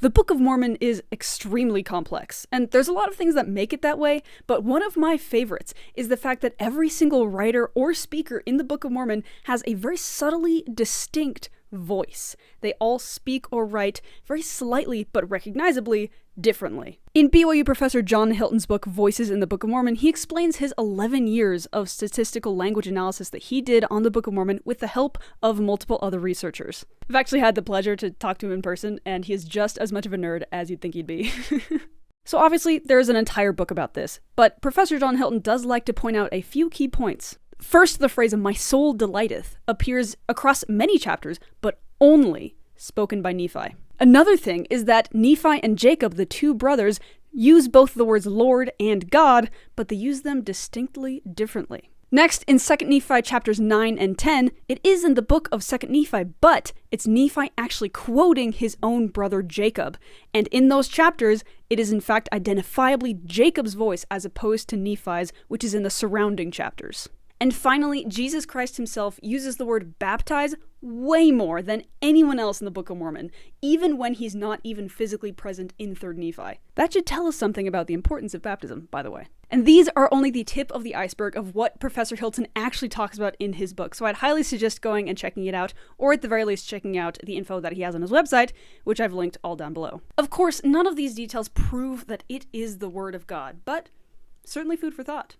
The Book of Mormon is extremely complex, and there's a lot of things that make it that way, but one of my favorites is the fact that every single writer or speaker in the Book of Mormon has a very subtly distinct voice. They all speak or write very slightly but recognizably differently. In BYU professor John Hilton's book Voices in the Book of Mormon, he explains his 11 years of statistical language analysis that he did on the Book of Mormon with the help of multiple other researchers. I've actually had the pleasure to talk to him in person, and he is just as much of a nerd as you'd think he'd be. So obviously, there's an entire book about this, but Professor John Hilton does like to point out a few key points. First, the phrase "my soul delighteth" appears across many chapters, but only spoken by Nephi. Another thing is that Nephi and Jacob, the two brothers, use both the words Lord and God, but they use them distinctly differently. Next, in 2 Nephi chapters 9 and 10, it is in the book of 2 Nephi, but it's Nephi actually quoting his own brother Jacob. And in those chapters, it is in fact identifiably Jacob's voice as opposed to Nephi's, which is in the surrounding chapters. And finally, Jesus Christ himself uses the word baptize way more than anyone else in the Book of Mormon, even when he's not even physically present in 3 Nephi. That should tell us something about the importance of baptism, by the way. And these are only the tip of the iceberg of what Professor Hilton actually talks about in his book, so I'd highly suggest going and checking it out, or at the very least checking out the info that he has on his website, which I've linked all down below. Of course, none of these details prove that it is the Word of God, but certainly food for thought.